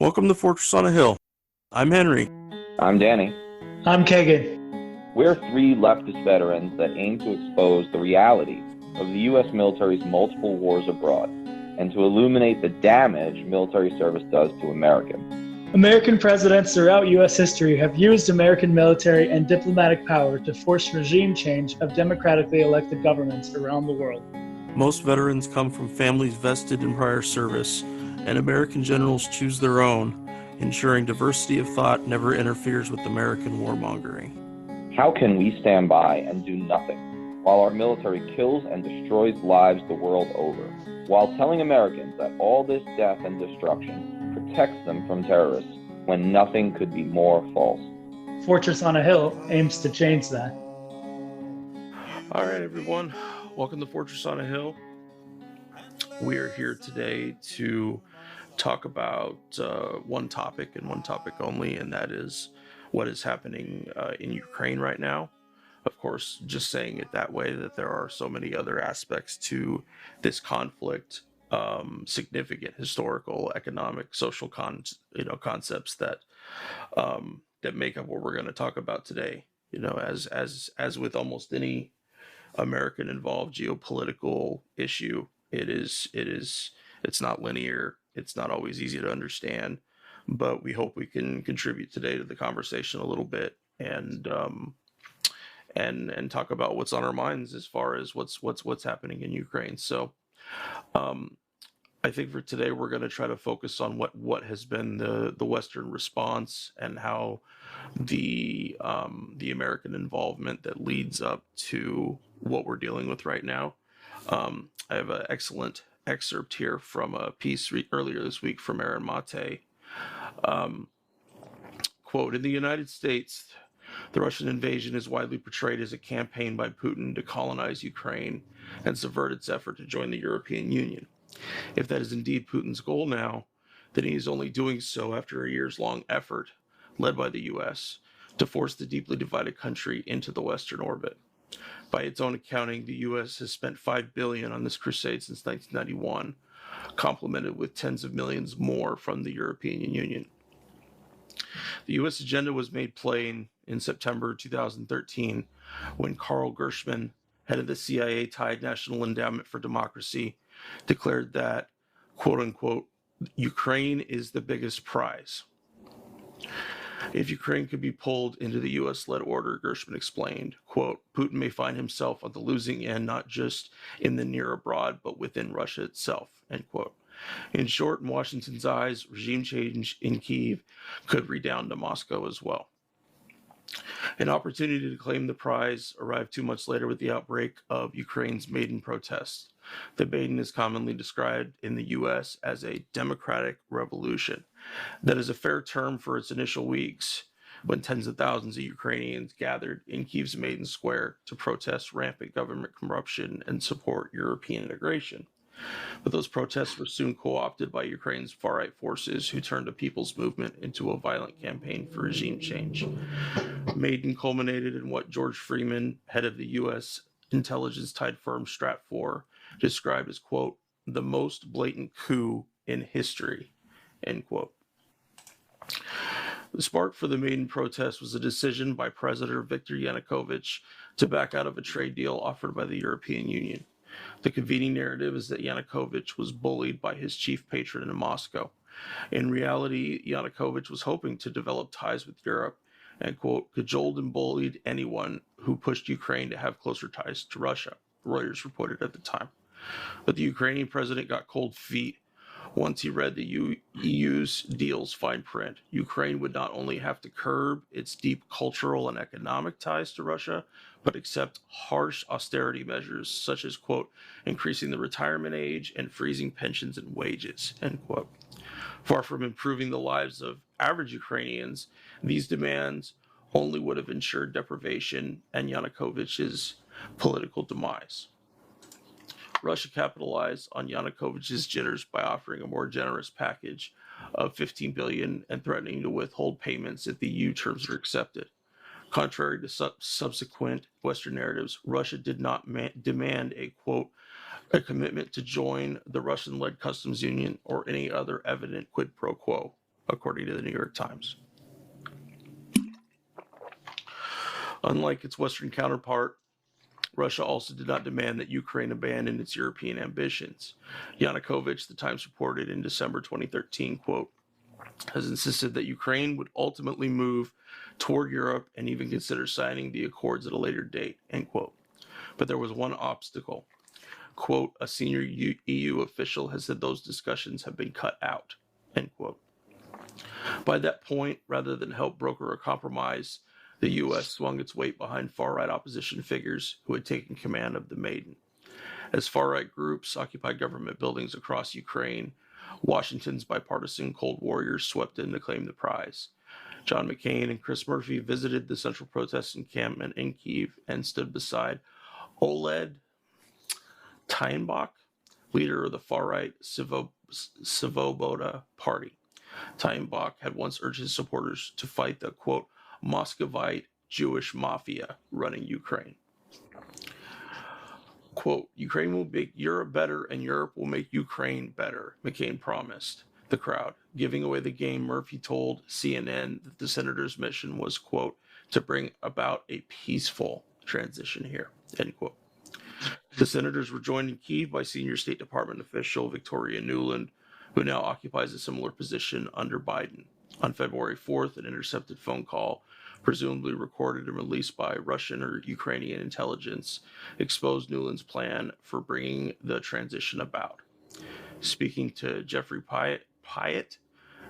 Welcome to Fortress on a Hill. I'm Henry. I'm Danny. I'm Kagan. We're three leftist veterans that aim to expose the reality of the U.S. military's multiple wars abroad and to illuminate the damage military service does to Americans. American presidents throughout U.S. history have used American military and diplomatic power to force regime change of democratically elected governments around the world. Most veterans come from families vested in prior service, and American generals choose their own, ensuring diversity of thought never interferes with American warmongering. How can we stand by and do nothing while our military kills and destroys lives the world over, while telling Americans that all this death and destruction protects them from terrorists when nothing could be more false? Fortress on a Hill aims to change that. All right, everyone. Welcome to Fortress on a Hill. We are here today to talk about one topic and one topic only, and that is what is happening in Ukraine right now. Of course, just saying it that way, that there are so many other aspects to this conflict, significant historical, economic, social concepts that that make up what we're going to talk about today. You know, as with almost any American involved geopolitical issue, it's not linear. It's not always easy to understand, but we hope we can contribute today to the conversation a little bit and talk about what's on our minds as far as what's happening in Ukraine. So I think for today we're going to try to focus on what has been the Western response and how the American involvement that leads up to what we're dealing with right now. I have an excellent excerpt here from a piece earlier this week from Aaron Mate. Quote, in the United States, the Russian invasion is widely portrayed as a campaign by Putin to colonize Ukraine and subvert its effort to join the European Union. If that is indeed Putin's goal now, then he is only doing so after a years-long effort, led by the U.S., to force the deeply divided country into the Western orbit. By its own accounting, the U.S. has spent $5 billion on this crusade since 1991, complemented with tens of millions more from the European Union. The U.S. agenda was made plain in September 2013 when Carl Gershman, head of the CIA-tied National Endowment for Democracy, declared that, quote unquote, Ukraine is the biggest prize. If Ukraine could be pulled into the U.S.-led order, Gershman explained, quote, Putin may find himself on the losing end not just in the near abroad, but within Russia itself, end quote. In short, in Washington's eyes, regime change in Kyiv could redound to Moscow as well. An opportunity to claim the prize arrived 2 months later with the outbreak of Ukraine's Maidan protests. The Maidan is commonly described in the U.S. as a democratic revolution. That is a fair term for its initial weeks, when tens of thousands of Ukrainians gathered in Kyiv's Maidan Square to protest rampant government corruption and support European integration. But those protests were soon co-opted by Ukraine's far-right forces, who turned a people's movement into a violent campaign for regime change. Maidan culminated in what George Freeman, head of the U.S. intelligence-tied firm Stratfor, described as, quote, the most blatant coup in history, end quote. The spark for the Maidan protest was a decision by President Viktor Yanukovych to back out of a trade deal offered by the European Union. The convening narrative is that Yanukovych was bullied by his chief patron in Moscow. In reality, Yanukovych was hoping to develop ties with Europe and, quote, cajoled and bullied anyone who pushed Ukraine to have closer ties to Russia, Reuters reported at the time. But the Ukrainian president got cold feet once he read the EU's deal's fine print. Ukraine would not only have to curb its deep cultural and economic ties to Russia, but accept harsh austerity measures such as, quote, increasing the retirement age and freezing pensions and wages, end quote. Far from improving the lives of average Ukrainians, these demands only would have ensured deprivation and Yanukovych's political demise. Russia capitalized on Yanukovych's jitters by offering a more generous package of $15 billion and threatening to withhold payments if the EU terms are accepted. Contrary to subsequent Western narratives, Russia did not demand a, quote, a commitment to join the Russian-led customs union or any other evident quid pro quo, according to the New York Times. Unlike its Western counterpart, Russia also did not demand that Ukraine abandon its European ambitions. Yanukovych, the Times reported in December 2013, quote, has insisted that Ukraine would ultimately move toward Europe and even consider signing the accords at a later date, end quote. But there was one obstacle. Quote, a senior EU official has said those discussions have been cut out, end quote. By that point, rather than help broker a compromise, the U.S. swung its weight behind far-right opposition figures who had taken command of the Maidan. As far-right groups occupied government buildings across Ukraine, Washington's bipartisan Cold Warriors swept in to claim the prize. John McCain and Chris Murphy visited the central protest encampment in Kyiv and stood beside Oleg Tyenbach, leader of the far-right Svoboda Party. Tyenbach had once urged his supporters to fight the, quote, Muscovite Jewish mafia running Ukraine. Quote, Ukraine will make Europe better and Europe will make Ukraine better, McCain promised the crowd. Giving away the game, Murphy told CNN that the senator's mission was, quote, to bring about a peaceful transition here, end quote. The senators were joined in Kyiv by senior State Department official Victoria Nuland, who now occupies a similar position under Biden. On February 4th, an intercepted phone call, presumably recorded and released by Russian or Ukrainian intelligence, exposed Nuland's plan for bringing the transition about. Speaking to Jeffrey Pyatt,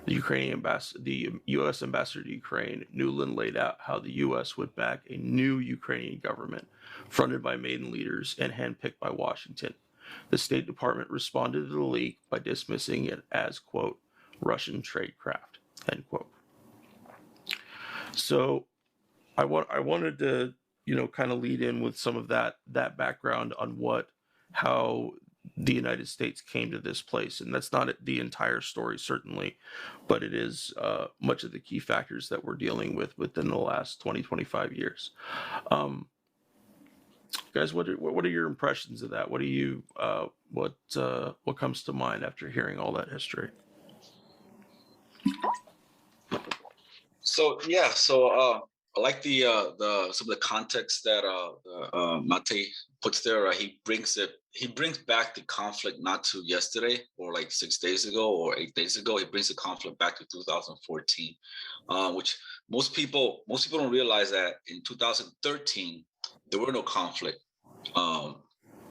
the U.S. ambassador to Ukraine, Nuland laid out how the U.S. would back a new Ukrainian government fronted by Maidan leaders and handpicked by Washington. The State Department responded to the leak by dismissing it as, quote, Russian tradecraft, end quote. So I wanted to, kind of lead in with some of that background on how the United States came to this place. And that's not the entire story, certainly, but it is much of the key factors that we're dealing with within the last 20, 25 years. Guys, what are your impressions of that? What comes to mind after hearing all that history? So I like the some of the context that Mate puts there. He brings back the conflict not to yesterday or like 6 days ago or 8 days ago. He brings the conflict back to 2014, which most people don't realize that in 2013 there were no conflict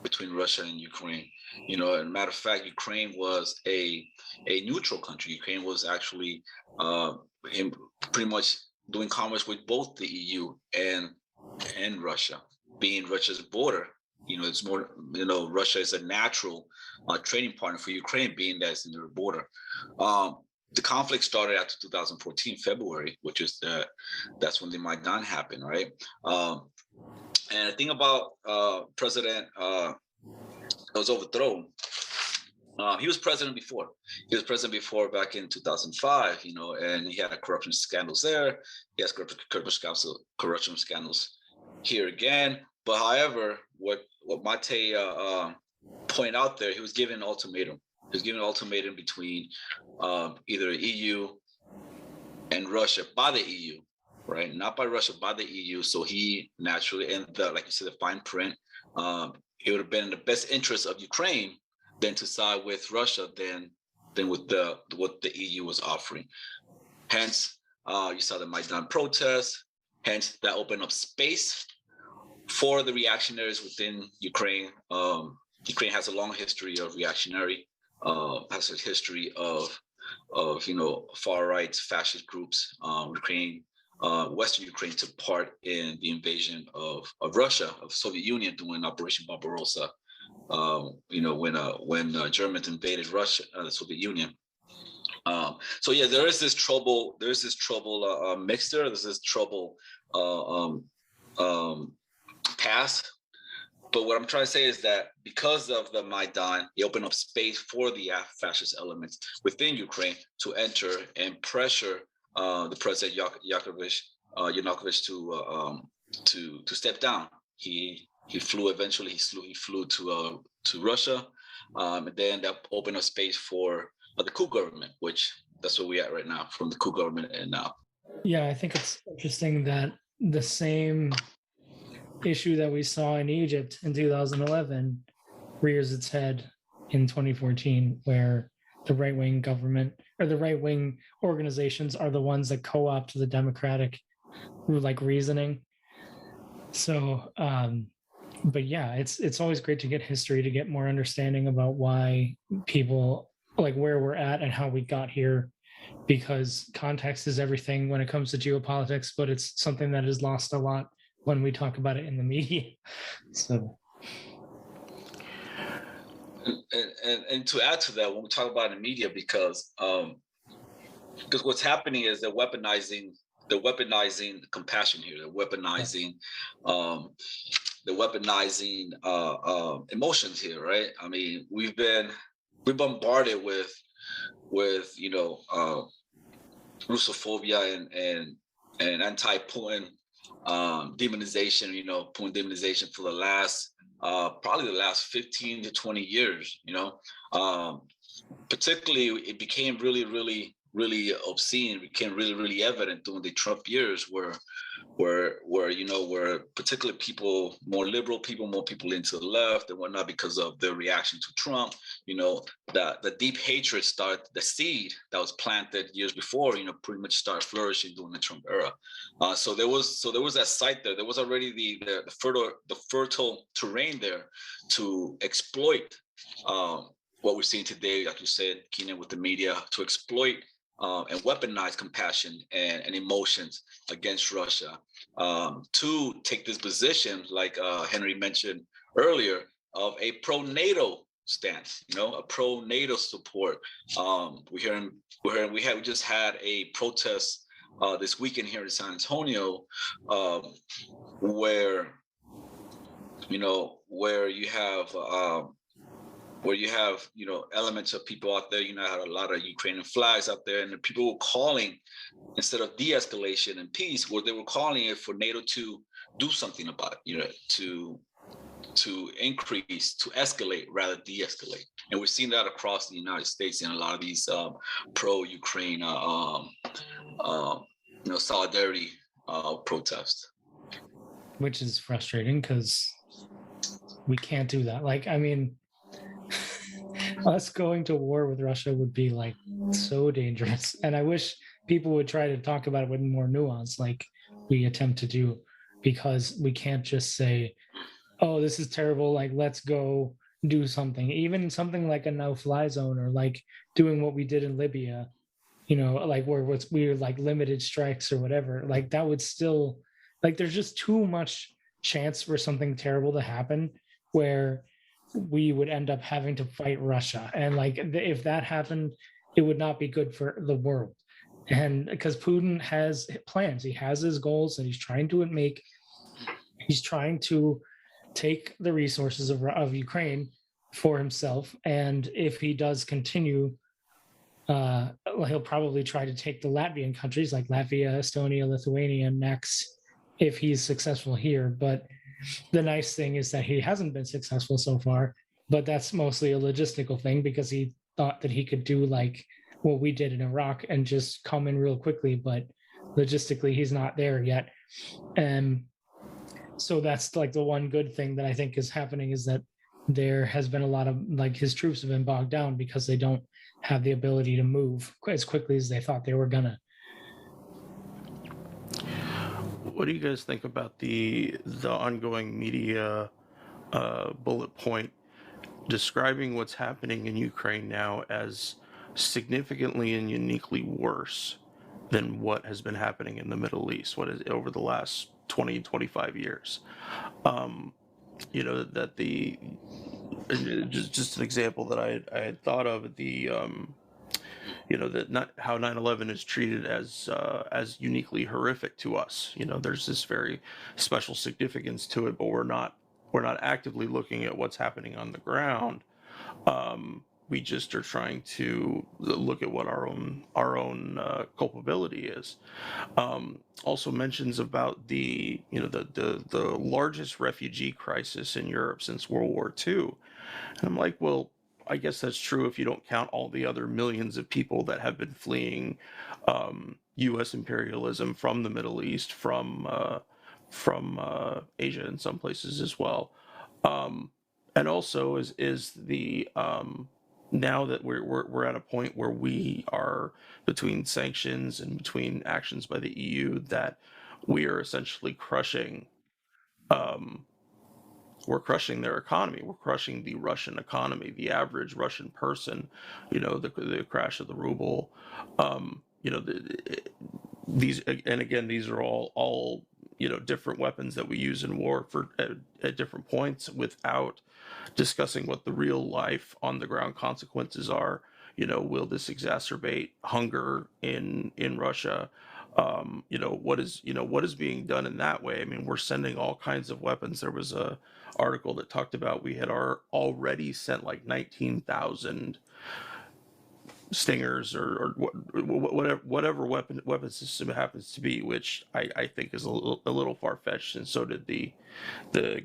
between Russia and Ukraine. As a matter of fact, Ukraine was a neutral country. Ukraine was actually pretty much doing commerce with both the EU and Russia, being Russia's border. It's more, Russia is a natural trading partner for Ukraine, being that it's in their border. The conflict started after 2014, February, which is that's when the Maidan happened, right? And the thing about President that was overthrown, he was president before. He was president before back in 2005, and he had corruption scandals there. He has corruption scandals here again. But however, what Mate pointed out there, he was given an ultimatum. He was given an ultimatum between either EU and Russia by the EU, right? Not by Russia, by the EU. So he naturally, and like you said, the fine print, it would have been in the best interest of Ukraine than to side with Russia than with what the EU was offering. Hence, you saw the Maidan protests. Hence, that opened up space for the reactionaries within Ukraine. Ukraine has a long history of reactionary, has a history of far right fascist groups. Western Ukraine took part in the invasion of Russia, of Soviet Union during Operation Barbarossa. When Germans invaded Russia, the Soviet Union. So yeah, there is this trouble. There's this trouble mixed there. There's this trouble past. But what I'm trying to say is that because of the Maidan, it opened up space for the fascist elements within Ukraine to enter and pressure the president Yanukovych to step down. He flew eventually. He flew to Russia, and then that opened up space for the coup government, which that's where we at right now from the coup government and now. Yeah, I think it's interesting that the same issue that we saw in Egypt in 2011 rears its head in 2014, where the right-wing government or the right-wing organizations are the ones that co-opt the democratic like reasoning. So but yeah, it's always great to get history, to get more understanding about why people, like where we're at and how we got here, because context is everything when it comes to geopolitics, but it's something that is lost a lot when we talk about it in the media. So and to add to that, when we talk about the media, because what's happening is they're weaponizing compassion here. They're weaponizing emotions here, right? I mean, we're bombarded with Russophobia and anti-Putin demonization, Putin demonization for the last probably the last 15 to 20 years, particularly it became really, really, really obscene. It became really, really evident during the Trump years where particularly people, more liberal people, more people into the left and whatnot, because of their reaction to Trump, the deep hatred started, the seed that was planted years before, pretty much started flourishing during the Trump era. So there was that site there. There was already the fertile terrain there to exploit what we're seeing today, like you said, Keenan, with the media, to exploit and weaponize compassion and emotions against Russia, to take this position, like Henry mentioned earlier, of a pro-NATO stance, a pro-NATO support. We just had a protest this weekend here in San Antonio, where you have elements of people out there. I had a lot of Ukrainian flags out there, and the people were calling, instead of de-escalation and peace, what they were calling it for NATO to do something about it, to increase, to escalate rather de-escalate. And we're seeing that across the United States in a lot of these pro-Ukraine solidarity protests. Which is frustrating because we can't do that. Like, I mean, us going to war with Russia would be like so dangerous. And I wish people would try to talk about it with more nuance, like we attempt to do, because we can't just say, oh, this is terrible, like let's go do something. Even something like a no-fly zone, or like doing what we did in Libya, like where we were like limited strikes or whatever, like that would still, like there's just too much chance for something terrible to happen where we would end up having to fight Russia. And like if that happened, it would not be good for the world. And because Putin has plans, he has his goals, and he's trying to take the resources of Ukraine for himself. And if he does continue, he'll probably try to take the Latvian countries like Latvia, Estonia, Lithuania next, if he's successful here. But the nice thing is that he hasn't been successful so far, but that's mostly a logistical thing, because he thought that he could do like what we did in Iraq and just come in real quickly, but logistically he's not there yet. And so that's like the one good thing that I think is happening, is that there has been a lot of, like, his troops have been bogged down because they don't have the ability to move as quickly as they thought they were gonna. What do you guys think about the ongoing media bullet point describing what's happening in Ukraine now as significantly and uniquely worse than what has been happening in the Middle East, what is over the last 20, 25 years? That just an example that I had thought of, that not how 9/11 is treated as uniquely horrific to us. There's this very special significance to it, but we're not actively looking at what's happening on the ground. We just are trying to look at what our own culpability is. Also mentions about the largest refugee crisis in Europe since World War II. And I'm like, well, I guess that's true if you don't count all the other millions of people that have been fleeing U.S. imperialism from the Middle East, from Asia in some places as well. Um, and also is the now that we're at a point where we are between sanctions and between actions by the EU, that we are essentially crushing um, we're crushing their economy. We're crushing the Russian economy, the average Russian person. The crash of the ruble. These, and again, these are all different weapons that we use in war for at different points, without discussing what the real life on the ground consequences are. Will this exacerbate hunger in Russia? What is being done in that way? I mean, we're sending all kinds of weapons. There was a article that talked about we had already sent like 19,000 Stingers, or whatever weapon system it happens to be, which I think is a little far fetched, and so did the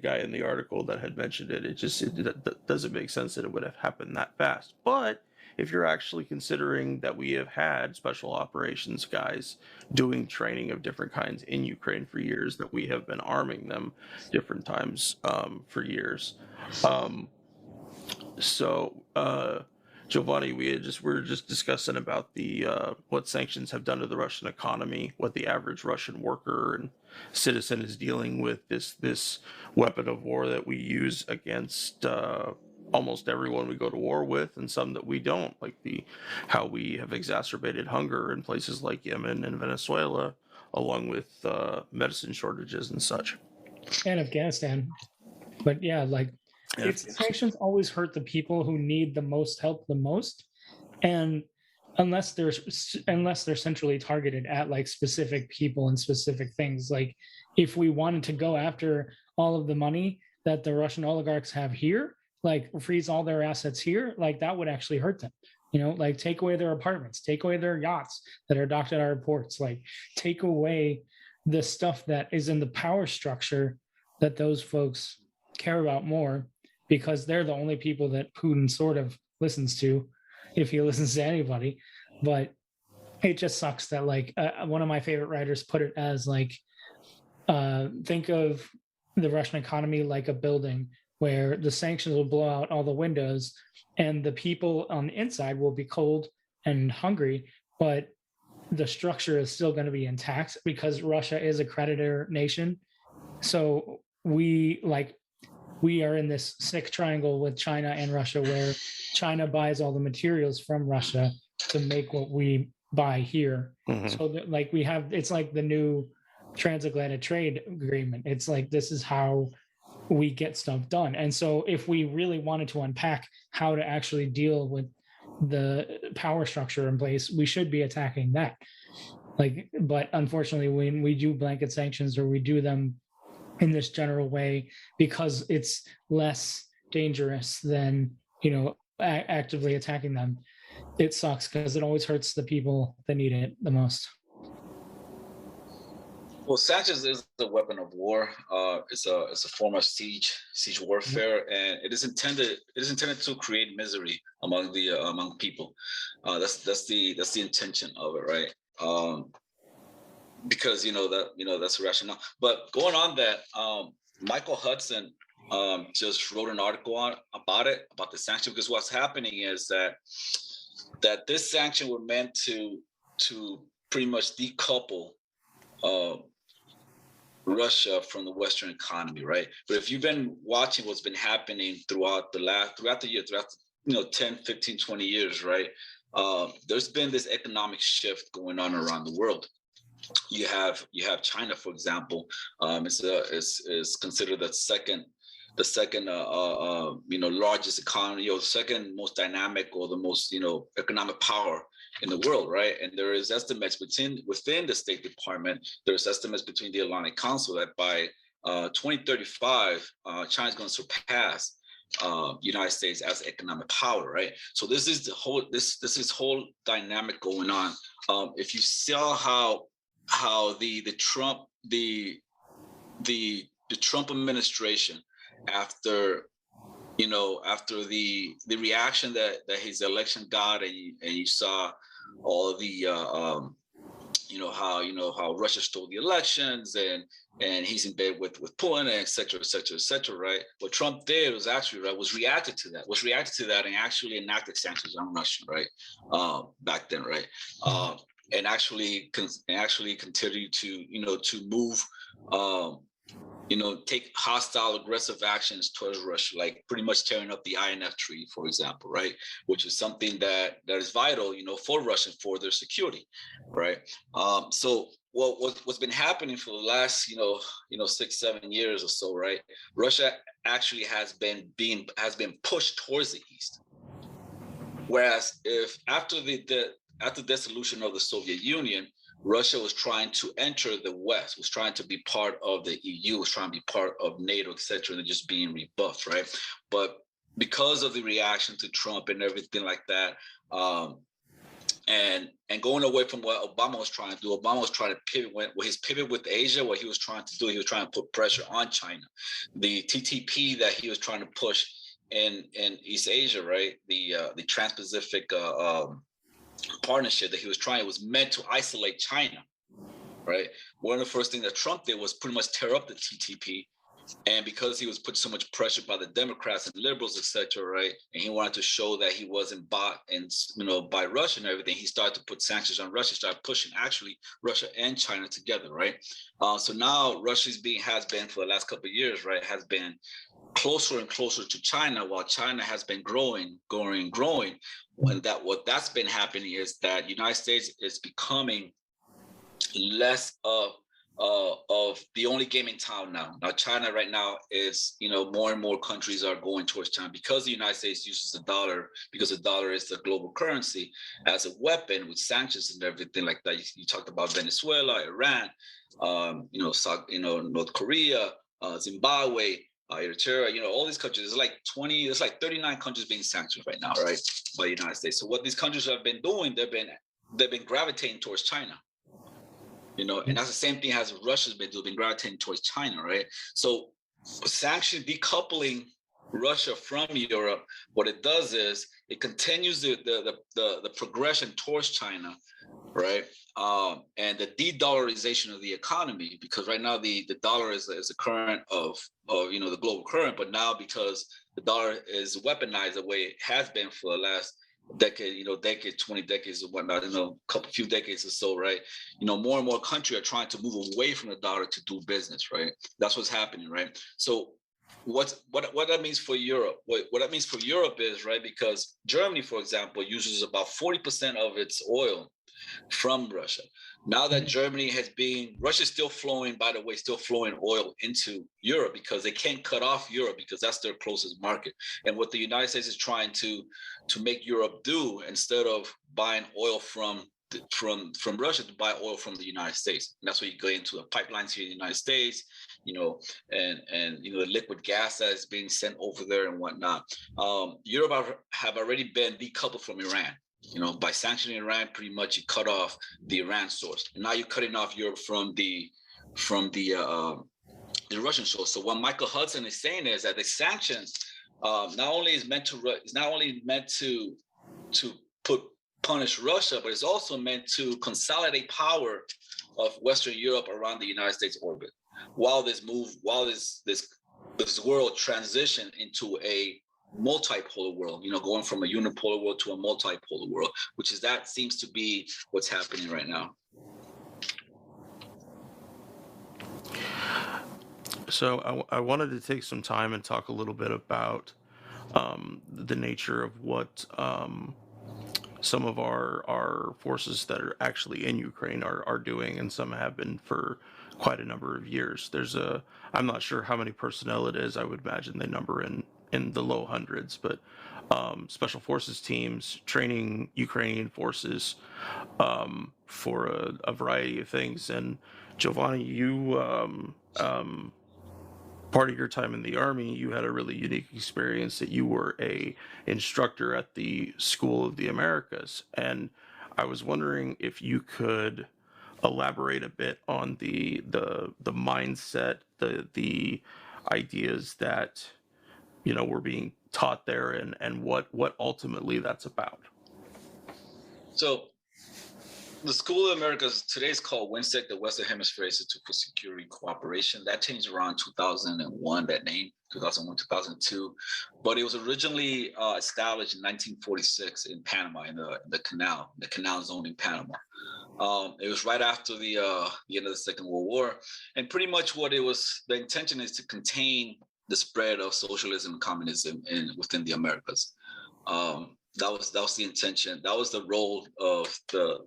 guy in the article that had mentioned it. It doesn't make sense that it would have happened that fast. But if you're actually considering that we have had special operations guys doing training of different kinds in Ukraine for years, that we have been arming them different times for years. Um, so, Giovanni, we were just discussing about the what sanctions have done to the Russian economy, what the average Russian worker and citizen is dealing with, this weapon of war that we use against almost everyone we go to war with, and some that we don't, like how we have exacerbated hunger in places like Yemen and Venezuela, along with medicine shortages and such. And Afghanistan. But yeah, like sanctions always hurt the people who need the most help the most, and unless they're centrally targeted at like specific people and specific things. Like if we wanted to go after all of the money that the Russian oligarchs have here, like freeze all their assets here, like that would actually hurt them. Like take away their apartments, take away their yachts that are docked at our ports, like take away the stuff that is in the power structure that those folks care about more, because they're the only people that Putin sort of listens to, if he listens to anybody. But it just sucks that like one of my favorite writers put it as like, think of the Russian economy like a building where the sanctions will blow out all the windows and the people on the inside will be cold and hungry, but the structure is still going to be intact because Russia is a creditor nation. So we are in this sick triangle with China and Russia, where China buys all the materials from Russia to make what we buy here. Mm-hmm. So it's like the new transatlantic trade agreement. It's like, this is how we get stuff done. And so if we really wanted to unpack how to actually deal with the power structure in place, we should be attacking that. But unfortunately, when we do blanket sanctions, or we do them in this general way because it's less dangerous than actively attacking them, it sucks because it always hurts the people that need it the most. Well, sanctions is a weapon of war. It's a form of siege warfare, and it is intended to create misery among people. That's the intention of it, right? Because that's the rationale. But going on that, Michael Hudson just wrote an article about the sanction, because what's happening is that this sanction were meant to pretty much decouple Russia from the Western economy, right? But if you've been watching what's been happening throughout the year, 10, 15, 20 years, right? There's been this economic shift going on around the world. You have China, for example. Is considered the second largest economy, or the second most dynamic, or the most economic power in the world, right? And there is estimates within the State Department. There's estimates between the Atlantic Council that by 2035, China's going to surpass United States as economic power, right? So this is this whole dynamic going on. If you saw how the Trump administration, after after the reaction that his election got, and you saw all the how Russia stole the elections, and he's in bed with Putin, and et cetera, et cetera, et cetera, right? What Trump did was actually was reacted to that, and actually enacted sanctions on Russia, right? Back then, right? And actually continue to move, take hostile, aggressive actions towards Russia, like pretty much tearing up the INF Treaty, for example, right? Which is something that is vital, for Russia, for their security, right? So what's been happening for the last, 6-7 years or so, right? Russia actually has been pushed towards the east, whereas if after the dissolution of the Soviet Union, Russia was trying to enter the West, was trying to be part of the EU, was trying to be part of NATO, et cetera, and just being rebuffed, right? But because of the reaction to Trump and everything like that, and going away from what Obama was trying to do, Obama was trying to pivot his pivot with Asia. What he was trying to do, he was trying to put pressure on China. The TTP that he was trying to push in East Asia, right? The Trans-Pacific partnership that he was trying was meant to isolate China, right? One of the first things that Trump did was pretty much tear up the TTP, and because he was put so much pressure by the Democrats and liberals, etc., right, and he wanted to show that he wasn't bought and by Russia and everything, he started to put sanctions on Russia, started pushing actually Russia and China together, right? So now Russia has been for the last couple of years, right, has been closer and closer to China, while China has been growing. When what that's been happening is that United States is becoming less of the only game in town now. Now China right now is, more and more countries are going towards China because the United States uses the dollar, because the dollar is the global currency, as a weapon with sanctions and everything like that. You talked about Venezuela, Iran, North Korea, Zimbabwe, Eritrea, all these countries. There's like 39 countries being sanctioned right now, right, by the United States. So what these countries have been doing, they've been gravitating towards China, and that's the same thing as Russia's been doing, gravitating towards China, right? So sanction decoupling Russia from Europe, what it does is it continues the progression towards China, right? And the de-dollarization of the economy, because right now the dollar is a current of the global current, but now because the dollar is weaponized the way it has been for the last decade, 20 decades or whatnot, few decades or so, right? More and more countries are trying to move away from the dollar to do business, right? That's what's happening, right? So what that means for Europe, what that means for Europe is, right, because Germany, for example, uses about 40% of its oil from Russia. Now that Russia's still flowing oil into Europe because they can't cut off Europe because that's their closest market. And what the United States is trying to make Europe do, instead of buying oil from Russia, to buy oil from the United States. And that's where you go into the pipelines here in the United States, and the liquid gas that is being sent over there and whatnot. Europe have already been decoupled from Iran. By sanctioning Iran, pretty much you cut off the Iran source, and now you're cutting off Europe from the Russian source. So what Michael Hudson is saying is that the sanctions not only meant to punish Russia, but it's also meant to consolidate power of Western Europe around the United States orbit, while this world transition into a multipolar world, going from a unipolar world to a multipolar world, that seems to be what's happening right now. So I wanted to take some time and talk a little bit about the nature of what some of our forces that are actually in Ukraine are doing, and some have been for quite a number of years. I'm not sure how many personnel it is. I would imagine they number in the low hundreds, but special forces teams training Ukrainian forces for a variety of things. And Jovanni, you part of your time in the Army, you had a really unique experience that you were a instructor at the School of the Americas, and I was wondering if you could elaborate a bit on the mindset, the ideas that were being taught there, and what ultimately that's about. So the School of Americas today is called WINSEC, the Western Hemisphere Institute for Security Cooperation. That changed around 2001, that name, 2001, 2002. But it was originally established in 1946 in Panama, in the canal zone in Panama. It was right after the end of the Second World War. And pretty much the intention is to contain the spread of socialism and communism within the Americas. That was the intention. That was the role of the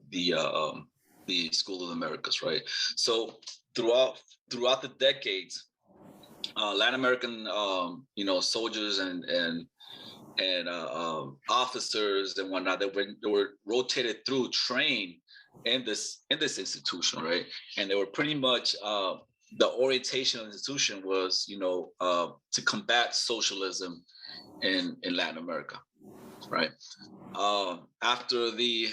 School of the Americas, right? So throughout the decades, Latin American soldiers and officers and whatnot that were rotated through, trained in this institution, right? And they were pretty much the orientation of the institution was to combat socialism in Latin America. Right. After the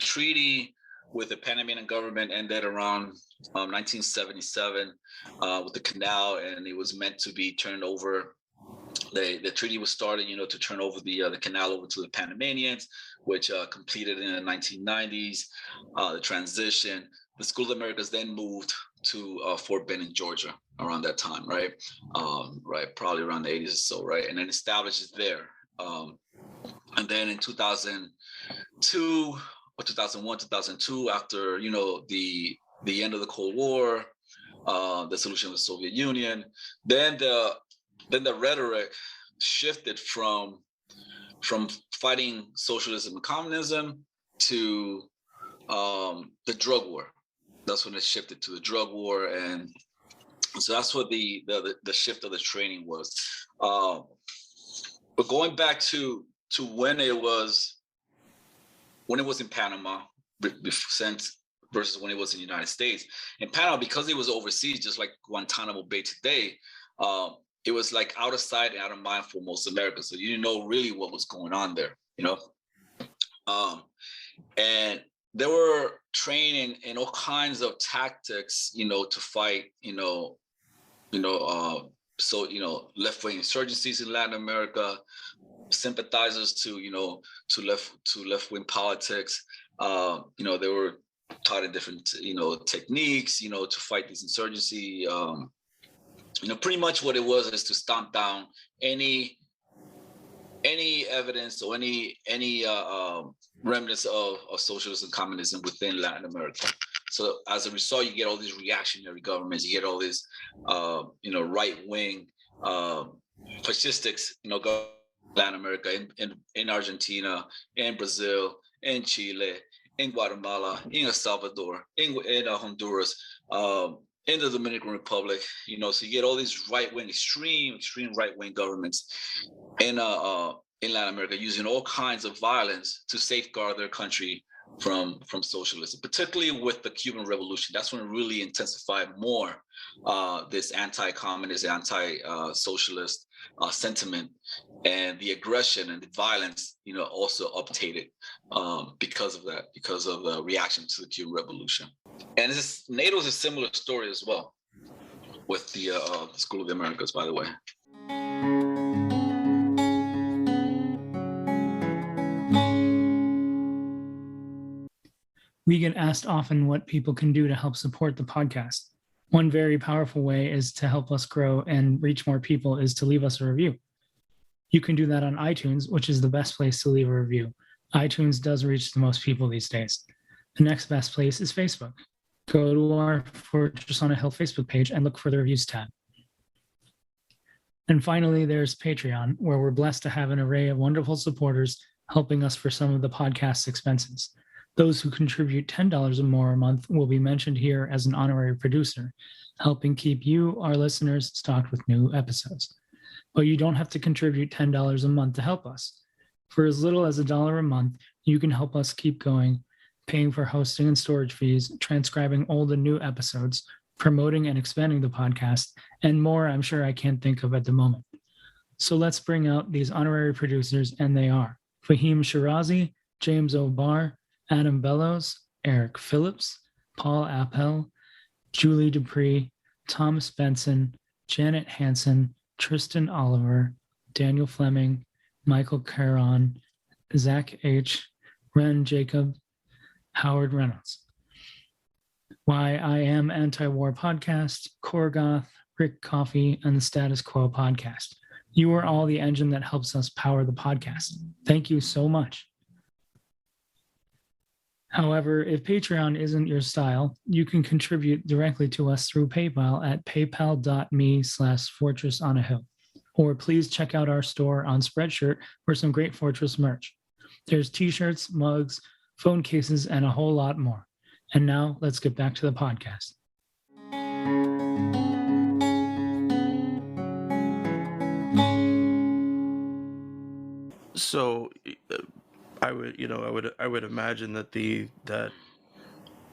treaty with the Panamanian government ended around 1977 with the canal, and it was meant to be turned over. The treaty was started, to turn over the canal over to the Panamanians, which completed in the 1990s. The transition. The School of Americas then moved to Fort Benning, Georgia, around that time, right? Right, probably around the 80s or so, right, and then established there. And then in 2002 or 2001, 2002, after the end of the Cold War, the solution of the Soviet Union, then the rhetoric shifted from fighting socialism and communism to the drug war. That's when it shifted to the drug war, and so that's what the shift of the training was. But going back to when it was in Panama versus when it was in the United States. In Panama, because it was overseas, just like Guantanamo Bay today, it was like out of sight and out of mind for most Americans. So you didn't know really what was going on there, and they were training in all kinds of tactics, to fight, left-wing insurgencies in Latin America, sympathizers to left-wing politics. They were taught in different techniques, to fight this insurgency. Pretty much what it was is to stomp down any evidence or any remnants of socialism and communism within Latin America. So as a result, you get all these reactionary governments, you get all these right-wing fascistics, Latin America, in Argentina, in Brazil, in Chile, in Guatemala, in El Salvador, in Honduras, in the Dominican Republic, so you get all these right-wing, extreme right-wing governments in Latin America using all kinds of violence to safeguard their country from socialism, particularly with the Cuban Revolution. That's when it really intensified more this anti-communist, anti-socialist sentiment, and the aggression and the violence, also updated because of that, because of the reaction to the Cuban Revolution. And NATO is a similar story as well with the School of the Americas, by the way. We get asked often what people can do to help support the podcast. One very powerful way is to help us grow and reach more people is to leave us a review. You can do that on iTunes, which is the best place to leave a review. iTunes does reach the most people these days. The next best place is Facebook. Go to our Fortress on a Hill Facebook page and look for the reviews tab. And finally, there's Patreon, where we're blessed to have an array of wonderful supporters helping us for some of the podcast's expenses. Those who contribute $10 or more a month will be mentioned here as an honorary producer, helping keep you, our listeners, stocked with new episodes. But you don't have to contribute $10 a month to help us. For as little as $1 a month, you can help us keep going, paying for hosting and storage fees, transcribing old and new episodes, promoting and expanding the podcast, and more I'm sure I can't think of at the moment. So let's bring out these honorary producers, and they are Fahim Shirazi, James O'Barr, Adam Bellows, Eric Phillips, Paul Appel, Julie Dupree, Thomas Benson, Janet Hansen, Tristan Oliver, Daniel Fleming, Michael Caron, Zach H., Ren Jacob, Howard Reynolds. Why I Am Anti-War Podcast, Korgoth, Rick Coffey, and the Status Quo Podcast. You are all the engine that helps us power the podcast. Thank you so much. However, if Patreon isn't your style, you can contribute directly to us through PayPal at paypal.me/fortressonahill. Or please check out our store on Spreadshirt for some great Fortress merch. There's t-shirts, mugs, phone cases, and a whole lot more. And now let's get back to the podcast. So I would imagine that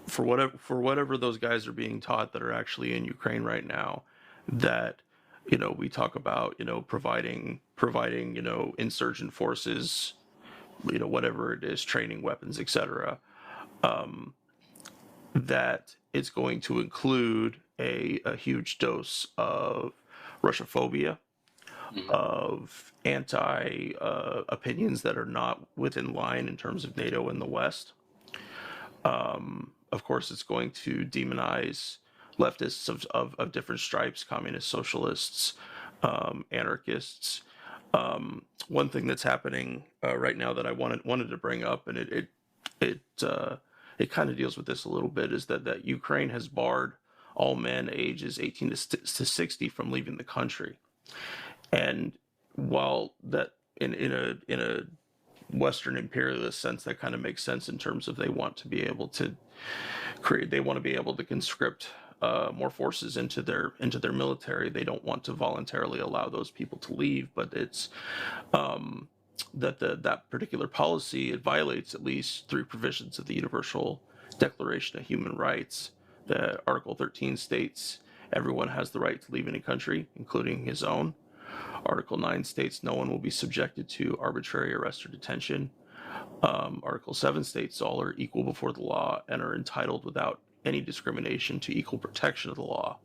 for whatever those guys are being taught that are actually in Ukraine right now, that we talk about providing insurgent forces, whatever it is, training, weapons, etc. That it's going to include a huge dose of Russophobia, of anti opinions that are not within line in terms of NATO and the West. Of course, it's going to demonize leftists of different stripes, communists, socialists, anarchists. One thing that's happening right now that I wanted to bring up, and it kind of deals with this a little bit, is that Ukraine has barred all men ages 18 to 60 from leaving the country. And while that in a Western imperialist sense, that kind of makes sense in terms of they want to be able to conscript more forces into their military. They don't want to voluntarily allow those people to leave, but it's that particular policy, it violates at least 3 provisions of the Universal Declaration of Human Rights. The Article 13 states everyone has the right to leave any country, including his own. Article 9 states no one will be subjected to arbitrary arrest or detention. Article 7 states all are equal before the law and are entitled without any discrimination to equal protection of the law.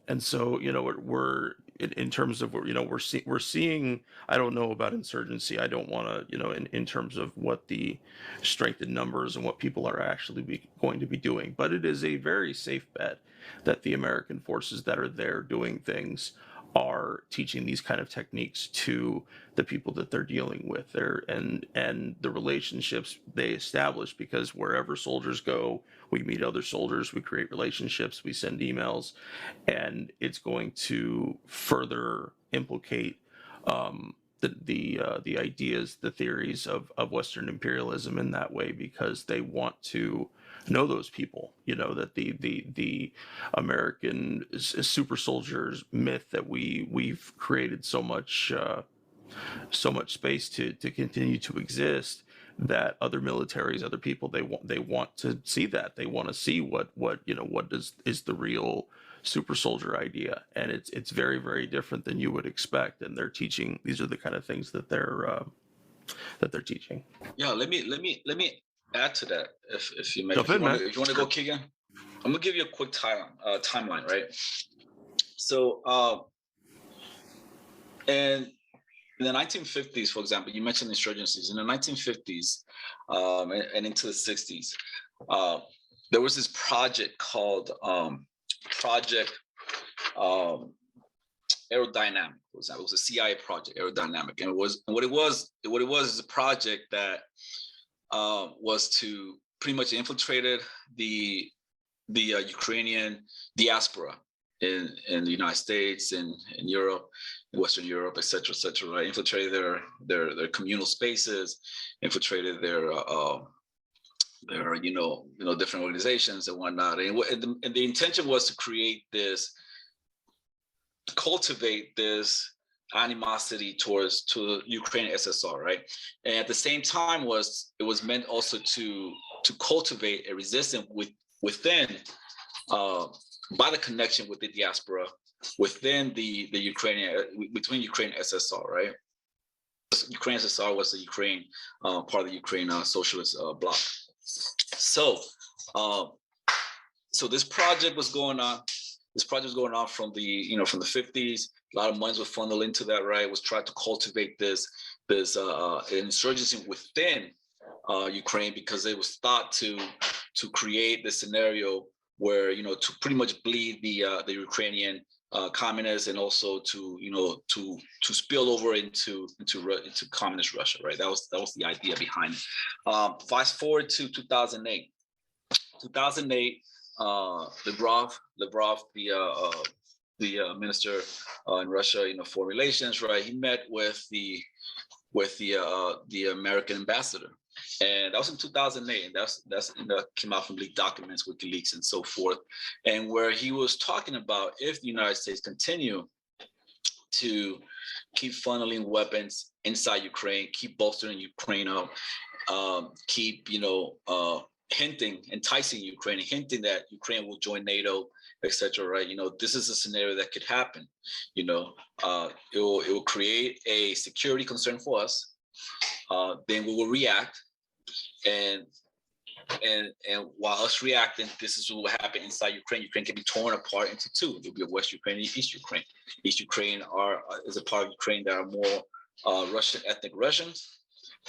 And so, we're in terms of, we're seeing, I don't know about insurgency. I don't want to, in terms of what the strength in numbers and what people are actually going to be doing. But it is a very safe bet that the American forces that are there doing things are teaching these kind of techniques to the people that they're dealing with there, and the relationships they establish, because wherever soldiers go, we meet other soldiers, we create relationships, we send emails, and it's going to further implicate the ideas, the theories of Western imperialism in that way, because they want to know those people, that the American super soldiers myth that we've created so much space to continue to exist, that other militaries, other people, they want to see that. They want to see what is the real super soldier idea, and it's very, very different than you would expect. And they're teaching, these are the kind of things that they're teaching. Yeah, let me add to that, if you may. If you want to go, Keegan, I'm gonna give you a quick timeline, right? So, and in the 1950s, for example, you mentioned insurgencies. In the 1950s and into the 60s, there was this project called Project Aerodynamic. It was a CIA project, Aerodynamic, and what it was is a project that was to pretty much infiltrated the Ukrainian diaspora in the United States and in Europe, in Western Europe, et cetera, right? Infiltrated their communal spaces, infiltrated their different organizations and whatnot. And the intention was to cultivate this animosity to Ukrainian SSR, right? And at the same time, it was meant also to cultivate a resistance within by the connection with the diaspora within the between Ukraine and SSR, right? Ukraine SSR was the Ukraine part of the Ukraine socialist bloc. So this project was going on. This project was going on from the 50s, A lot of money was funneled into that, right? Was trying to cultivate this insurgency within Ukraine, because it was thought to create the scenario where, to pretty much bleed the Ukrainian communists, and also to spill over into communist Russia, right? That was the idea behind it. Fast forward to 2008. 2008, Lavrov, the minister in Russia, for relations, right? He met with the American ambassador, and that was in 2008. And that's came out from leaked documents, WikiLeaks, and so forth. And where he was talking about, if the United States continue to keep funneling weapons inside Ukraine, keep bolstering Ukraine up, keep enticing Ukraine, hinting that Ukraine will join NATO, etc. Right? This is a scenario that could happen. It will create a security concern for us. Then we will react, and while us reacting, this is what will happen inside Ukraine. Ukraine can be torn apart into two. There'll be a West Ukraine and East Ukraine. East Ukraine is a part of Ukraine that are more Russian, ethnic Russians,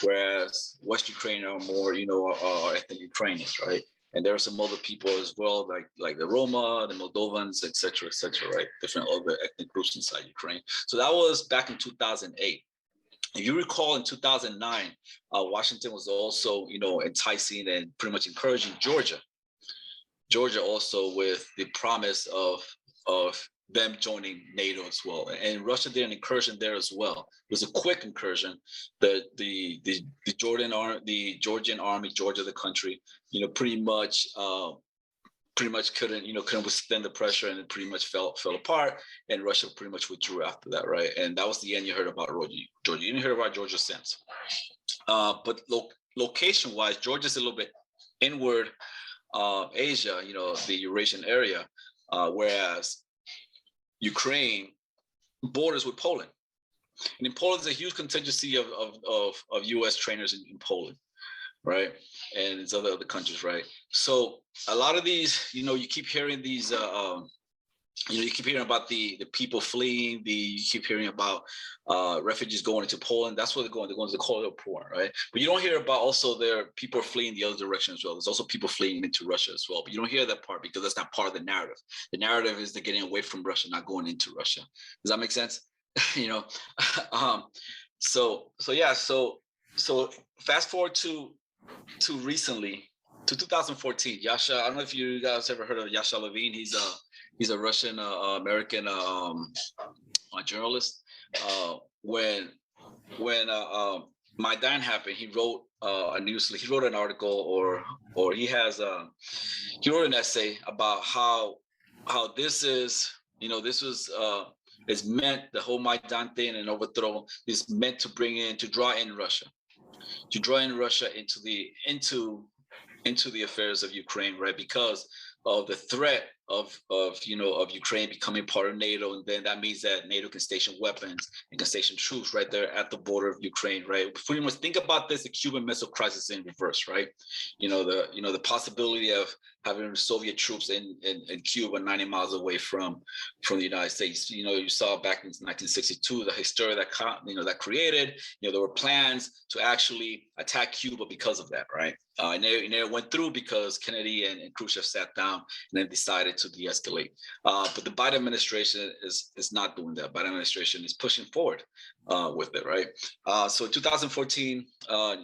whereas West Ukraine are more, are ethnic Ukrainians, right? And there are some other people as well, like the Roma, the Moldovans, et cetera, right? Different other ethnic groups inside Ukraine. So that was back in 2008. If you recall, in 2009, Washington was also, enticing and pretty much encouraging Georgia also, with the promise of them joining NATO as well. And Russia did an incursion there as well. It was a quick incursion. The Georgian army, Georgia, the country, pretty much couldn't withstand the pressure, and it pretty much fell apart. And Russia pretty much withdrew after that, right? And that was the end you heard about Georgia. You didn't hear about Georgia since. But location-wise, Georgia's a little bit inward Asia, the Eurasian area, whereas Ukraine borders with Poland. And in Poland, there's a huge contingency of U.S. trainers in Poland, right? And it's other countries, right? So a lot of these, you keep hearing these, you keep hearing about the people fleeing, you keep hearing about refugees going into Poland. That's where they're going to the corridor port, right? But you don't hear about also there people fleeing the other direction as well. There's also people fleeing into Russia as well, but you don't hear that part because that's not part of the narrative. The narrative is they're getting away from Russia, not going into Russia. Does that make sense? So fast forward to recently, to 2014. Yasha, I don't know if you guys ever heard of Yasha Levine. He's a Russian American journalist. When Maidan happened, he wrote he wrote an article, or he wrote an essay about how this is, this was is meant, the whole Maidan thing and overthrow is meant to draw in Russia into the affairs of Ukraine, right? Because of the threat of Ukraine becoming part of NATO, and then that means that NATO can station weapons and can station troops right there at the border of Ukraine, right? Pretty much think about this: the Cuban Missile Crisis in reverse, right? The possibility of having Soviet troops in Cuba 90 miles away from the United States. You saw back in 1962 the hysteria that created. There were plans to actually attack Cuba because of that, right? And it went through because Kennedy and Khrushchev sat down and then decided to de-escalate. But the Biden administration is not doing that. Biden administration is pushing forward with it, right? So in 2014,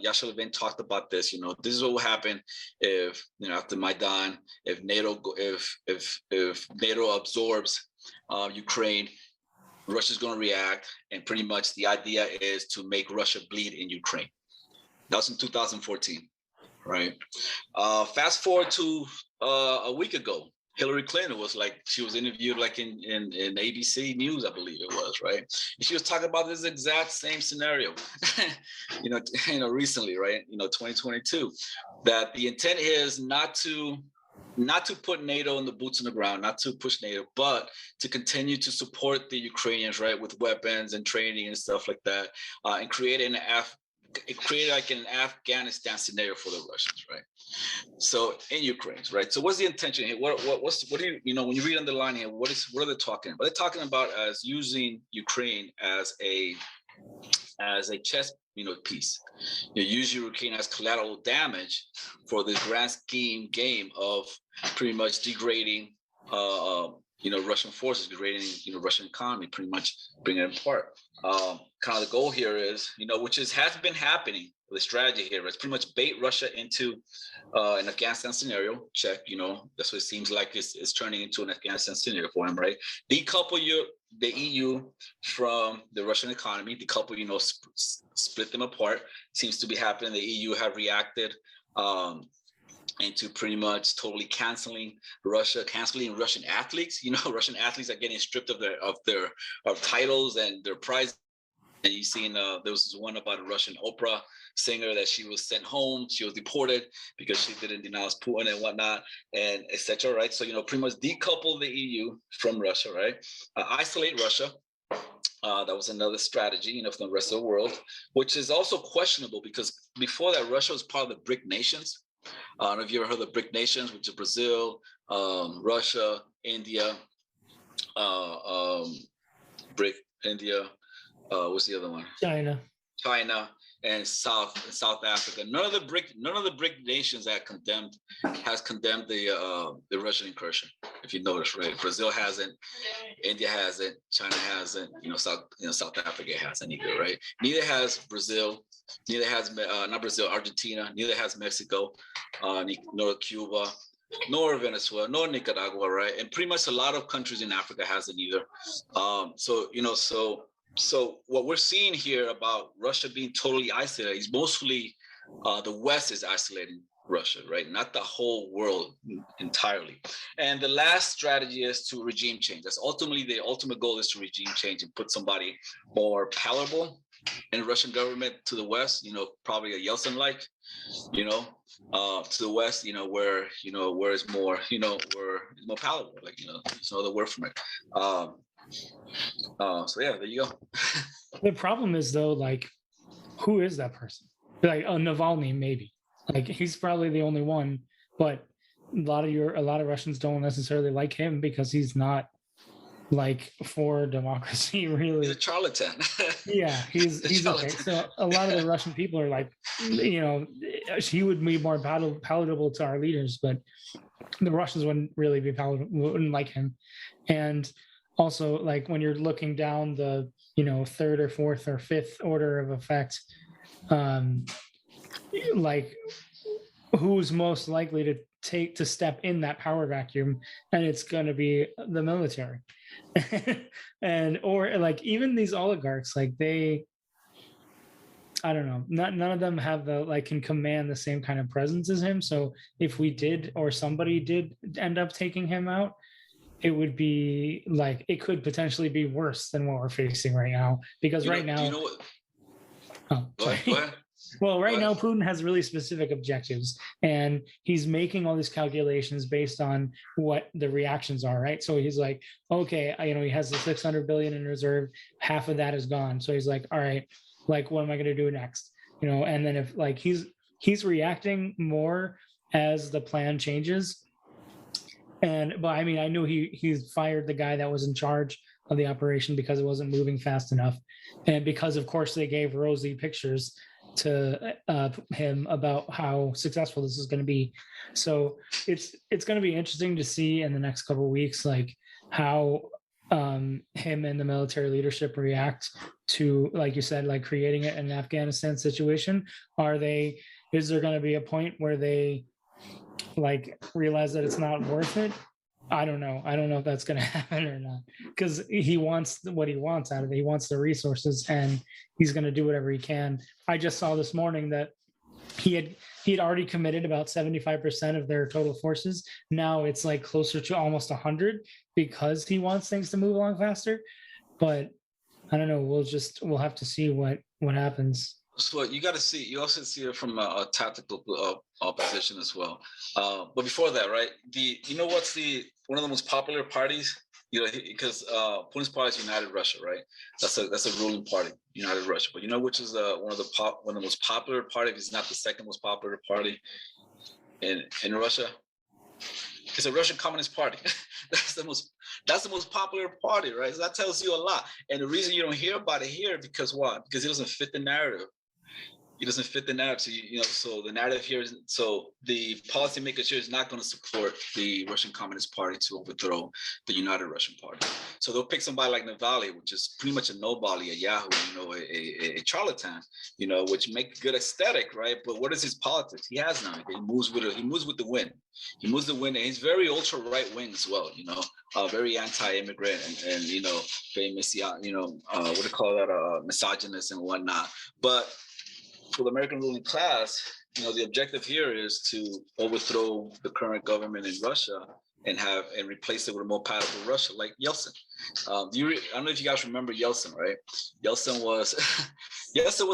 Yasha Levin talked about this. This is what will happen if after Maidan, if NATO absorbs Ukraine, Russia's going to react, and pretty much the idea is to make Russia bleed in Ukraine. That was in 2014. Right. Fast forward to a week ago, Hillary Clinton she was interviewed in ABC News, I believe it was, right? And she was talking about this exact same scenario, recently, right? 2022, that the intent is not to put NATO in the boots on the ground, not to push NATO, but to continue to support the Ukrainians, right, with weapons and training and stuff like that, and create it created like an Afghanistan scenario for the Russians, right? So in Ukraine, right? So what's the intention here? What do you know when you read on the line here? What are they talking about? They're talking about as using Ukraine as a chess piece. You use Ukraine as collateral damage for the grand scheme game of pretty much degrading Russian forces, degrading Russian economy, pretty much bringing it apart. Kind of the goal here is, which has been happening. The strategy here is pretty much bait Russia into an Afghanistan scenario. Check, that's what it seems like it's turning into an Afghanistan scenario for him, right? Decouple the EU from the Russian economy, decouple, split them apart. Seems to be happening. The EU have reacted into pretty much totally canceling Russia, canceling Russian athletes. Russian athletes are getting stripped of their titles and their prizes. And you seen there was one about a Russian opera singer that she was sent home. She was deported because she didn't denounce Putin and whatnot, and etc. Right. So pretty much decouple the EU from Russia. Right. Isolate Russia. That was another strategy, from the rest of the world, which is also questionable because before that, Russia was part of the BRIC nations. I don't know if you ever heard of the BRIC nations, which is Brazil, Russia, India, BRIC, India. What's the other one? China and South Africa. None of the BRIC nations has condemned the Russian incursion. If you notice, right? Brazil hasn't, India hasn't, China hasn't. South Africa hasn't either, right? Neither has Brazil. Neither has not Brazil, Argentina. Neither has Mexico, nor Cuba, nor Venezuela, nor Nicaragua, right? And pretty much a lot of countries in Africa hasn't either. So what we're seeing here about Russia being totally isolated is mostly the West is isolating Russia, right? Not the whole world entirely. And the last strategy is to regime change. That's ultimately the ultimate goal is to regime change and put somebody more palatable in the Russian government to the West, probably a Yeltsin-like, to the West, where it's more, where it's more palatable, there's no other word from it. So yeah, there you go. The problem is though, who is that person? Navalny, maybe. He's probably the only one, but a lot of Russians don't necessarily like him because he's not for democracy, really. He's a charlatan. Yeah, he's okay. So a lot of the Russian people are he would be more palatable to our leaders, but the Russians wouldn't really be wouldn't like him. And also, when you're looking down the third or fourth or fifth order of effect, who's most likely to step in that power vacuum, and it's going to be the military. or even these oligarchs, they, I don't know, none of them have can command the same kind of presence as him. So if we did, or somebody did end up taking him out, it would be it could potentially be worse than what we're facing right now, because now, Go ahead. Well, right now, Putin has really specific objectives, and he's making all these calculations based on what the reactions are, right? So he's like, okay, he has the 600 billion in reserve, half of that is gone. So he's like, all right, what am I going to do next? And then if he's reacting more as the plan changes. But I knew he fired the guy that was in charge of the operation because it wasn't moving fast enough, and because of course they gave rosy pictures to him about how successful this is going to be. So it's going to be interesting to see in the next couple of weeks, how him and the military leadership react to, like you said, creating an Afghanistan situation. Is there going to be a point where they realize that it's not worth it? I don't know if that's going to happen or not, because he wants what he wants out of it. He wants the resources, and he's going to do whatever he can. I just saw this morning that he had already committed about 75% of their total forces. Now it's closer to almost 100 because he wants things to move along faster. But I don't know. We'll have to see what happens. So you got to see. You also see it from a tactical position as well. But before that, right? What's one of the most popular parties because Putin's party is United Russia, right? That's a ruling party, United Russia. But you know which is one of the most popular party, if it's not the second most popular party in Russia? It's a Russian Communist Party. that's the most popular party, right? So that tells you a lot. And the reason you don't hear about it here, because why? Because it doesn't fit the narrative. It doesn't fit the narrative. So the narrative here is, so the policymakers here is not going to support the Russian Communist Party to overthrow the United Russian Party. So they'll pick somebody like Navalny, which is pretty much a nobody, a Yahoo, a charlatan, which make good aesthetic, right? But what is his politics? He has none. He moves with the wind. He moves the wind, and he's very ultra right wing as well. Very anti-immigrant and very what do you call that? Misogynist and whatnot. But for the American ruling class, the objective here is to overthrow the current government in Russia and replace it with a more powerful Russia, like Yeltsin. I don't know if you guys remember Yeltsin, right? Yeltsin was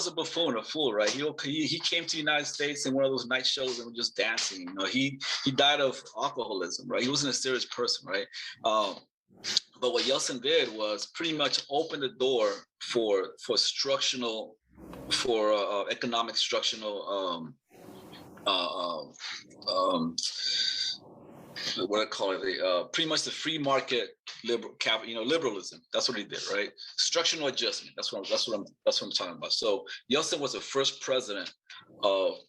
a buffoon, a fool, right? He came to the United States in one of those night shows and was just dancing. He died of alcoholism, right? He wasn't a serious person, right? But what Yeltsin did was pretty much open the door for economic structural what I call it, pretty much the free market liberalism. That's what he did, right? Structural adjustment. That's what I'm talking about. So Yeltsin was the first president of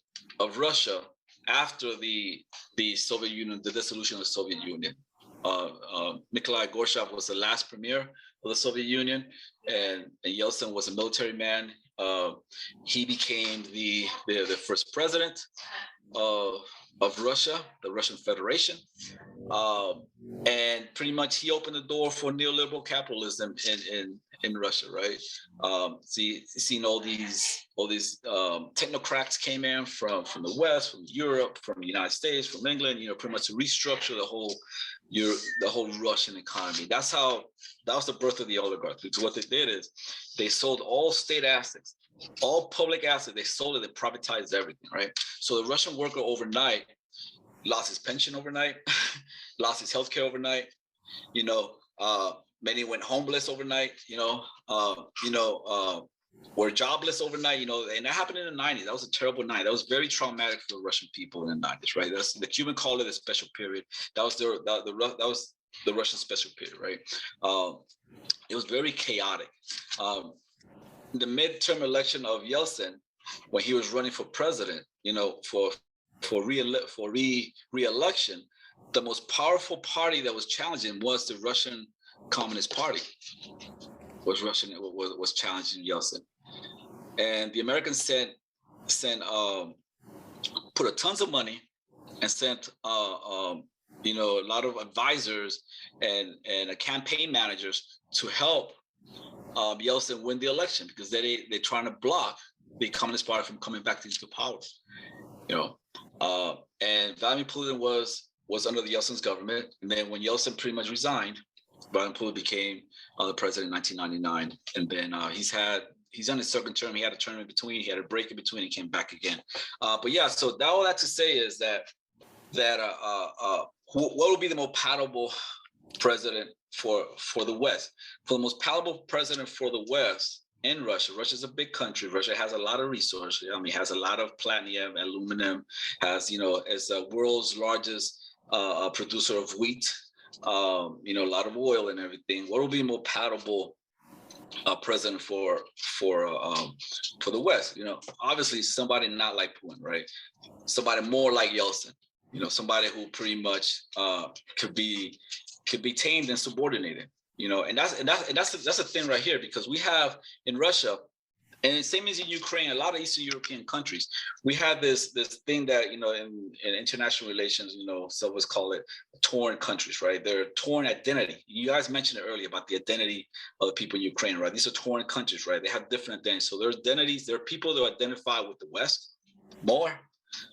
Russia after the Soviet Union, the dissolution of the Soviet Union. Mikhail Gorbachev was the last premier of the Soviet Union, and Yeltsin was a military man. He became the first president of Russia, the Russian Federation, and pretty much he opened the door for neoliberal capitalism in Russia, right? Seeing all these technocrats came in from the West, from Europe, from the United States, from England, pretty much to restructure the whole Russian economy. That was the birth of the oligarchs. Because what they did is they sold all state assets, all public assets. They sold it, they privatized everything, right? So the Russian worker overnight lost his pension overnight, lost his healthcare overnight. Many went homeless overnight. Were jobless overnight. And that happened in the 90s. That was a terrible night. That was very traumatic for the Russian people in the 90s, right? That's the Cuban called it a special period. That was the Russian special period, right? It was very chaotic. The midterm election of Yeltsin, when he was running for president, for re-election, the most powerful party that was challenging was the Russian Communist Party. Was challenging Yeltsin, and the Americans put a tons of money and sent a lot of advisors and campaign managers to help Yeltsin win the election, because they're trying to block the Communist Party from coming back into power. And Vladimir Putin was under the Yeltsin's government, and then when Yeltsin pretty much resigned, Vladimir Putin became the president in 1999, and then he's on his second term. He had a term in between, he had a break in between, and came back again. But yeah, so all that to say is that what would be the most palatable president for the West? For the most palatable president for the West in Russia. Russia's a big country. Russia has a lot of resources. Has a lot of platinum, aluminum, has as the world's largest producer of wheat. A lot of oil and everything. What will be more palatable president for the West? Obviously somebody not like Putin, right? Somebody more like Yeltsin. Somebody who pretty much could be tamed and subordinated. And that's the thing right here, because we have in Russia, and same as in Ukraine, a lot of Eastern European countries, we have this thing that in international relations, some of us call it torn countries, right? They're torn identity. You guys mentioned it earlier about the identity of the people in Ukraine, right? These are torn countries, right? They have different identities. So there's identities. There are people that identify with the West more,